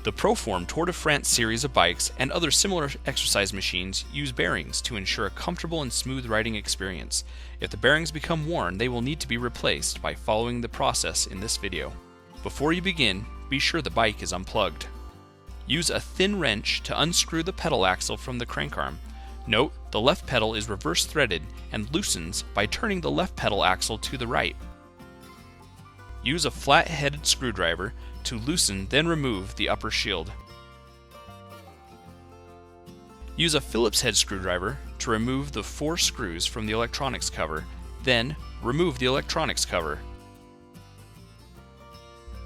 The ProForm Tour de France series of bikes and other similar exercise machines use bearings to ensure a comfortable and smooth riding experience. If the bearings become worn, they will need to be replaced by following the process in this video. Before you begin, be sure the bike is unplugged. Use a thin wrench to unscrew the pedal axle from the crank arm. Note, the left pedal is reverse threaded and loosens by turning the left pedal axle to the right. Use a flat-headed screwdriver to loosen, then remove the upper shield. Use a Phillips head screwdriver to remove the 4 screws from the electronics cover, then remove the electronics cover.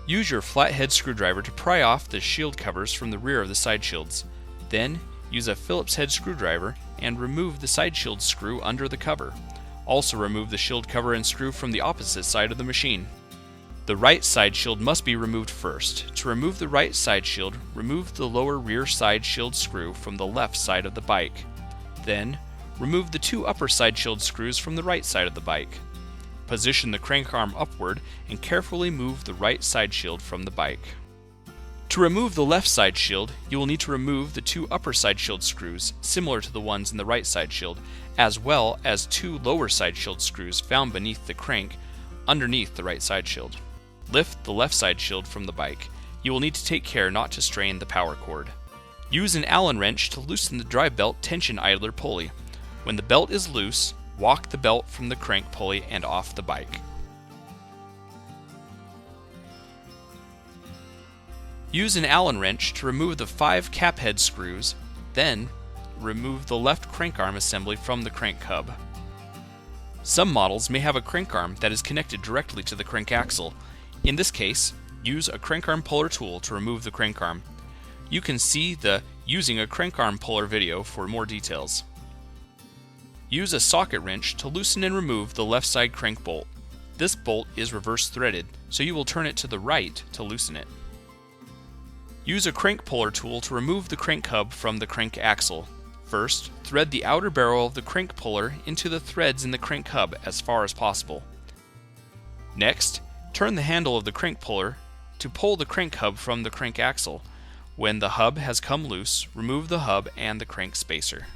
Use your flathead screwdriver to pry off the shield covers from the rear of the side shields. Then use a Phillips head screwdriver and remove the side shield screw under the cover. Also remove the shield cover and screw from the opposite side of the machine. The right side shield must be removed first. To remove the right side shield, remove the lower rear side shield screw from the left side of the bike. Then, remove the 2 upper side shield screws from the right side of the bike. Position the crank arm upward and carefully move the right side shield from the bike. To remove the left side shield, you will need to remove the 2 upper side shield screws, similar to the ones in the right side shield, as well as 2 lower side shield screws found beneath the crank, underneath the right side shield. Lift the left side shield from the bike. You will need to take care not to strain the power cord. Use an Allen wrench to loosen the drive belt tension idler pulley. When the belt is loose, walk the belt from the crank pulley and off the bike. Use an Allen wrench to remove the 5 cap head screws, then remove the left crank arm assembly from the crank hub. Some models may have a crank arm that is connected directly to the crank axle. In this case, use a crank arm puller tool to remove the crank arm. You can see the Using a Crank Arm Puller video for more details. Use a socket wrench to loosen and remove the left side crank bolt. This bolt is reverse threaded, so you will turn it to the right to loosen it. Use a crank puller tool to remove the crank hub from the crank axle. First, thread the outer barrel of the crank puller into the threads in the crank hub as far as possible. Next, turn the handle of the crank puller to pull the crank hub from the crank axle. When the hub has come loose, remove the hub and the crank spacer.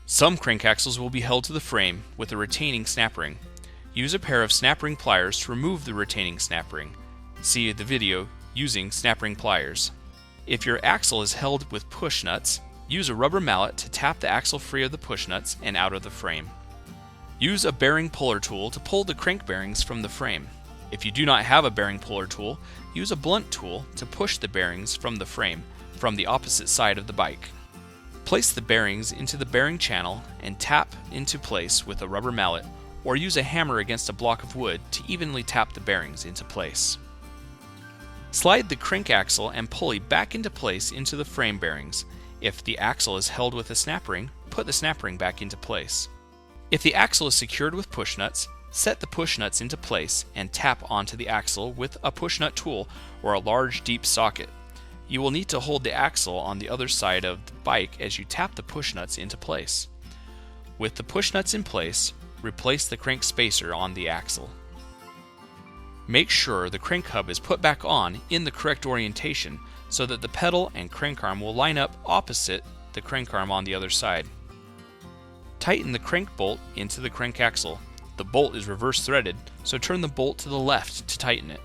Some crank axles will be held to the frame with a retaining snap ring. Use a pair of snap ring pliers to remove the retaining snap ring. See the video using snap ring pliers. If your axle is held with push nuts, use a rubber mallet to tap the axle free of the push nuts and out of the frame. Use a bearing puller tool to pull the crank bearings from the frame. If you do not have a bearing puller tool, use a blunt tool to push the bearings from the frame from the opposite side of the bike. Place the bearings into the bearing channel and tap into place with a rubber mallet, or use a hammer against a block of wood to evenly tap the bearings into place. Slide the crank axle and pulley back into place into the frame bearings. If the axle is held with a snap ring, put the snap ring back into place. If the axle is secured with push nuts, set the push nuts into place and tap onto the axle with a push nut tool or a large deep socket. You will need to hold the axle on the other side of the bike as you tap the push nuts into place. With the push nuts in place, replace the crank spacer on the axle. Make sure the crank hub is put back on in the correct orientation so that the pedal and crank arm will line up opposite the crank arm on the other side. Tighten the crank bolt into the crank axle. The bolt is reverse threaded, so turn the bolt to the left to tighten it.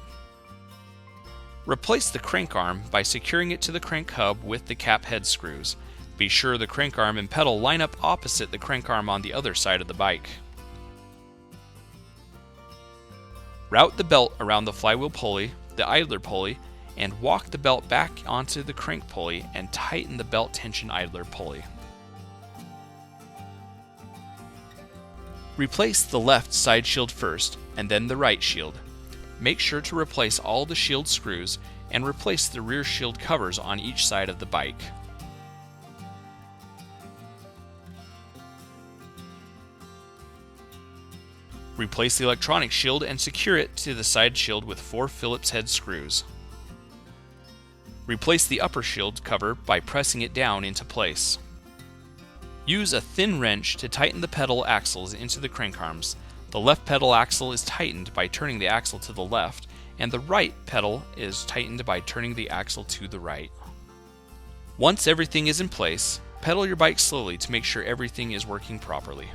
Replace the crank arm by securing it to the crank hub with the cap head screws. Be sure the crank arm and pedal line up opposite the crank arm on the other side of the bike. Route the belt around the flywheel pulley, the idler pulley, and walk the belt back onto the crank pulley and tighten the belt tension idler pulley. Replace the left side shield first, and then the right shield. Make sure to replace all the shield screws and replace the rear shield covers on each side of the bike. Replace the electronic shield and secure it to the side shield with 4 Phillips head screws. Replace the upper shield cover by pressing it down into place. Use a thin wrench to tighten the pedal axles into the crank arms. The left pedal axle is tightened by turning the axle to the left, and the right pedal is tightened by turning the axle to the right. Once everything is in place, pedal your bike slowly to make sure everything is working properly.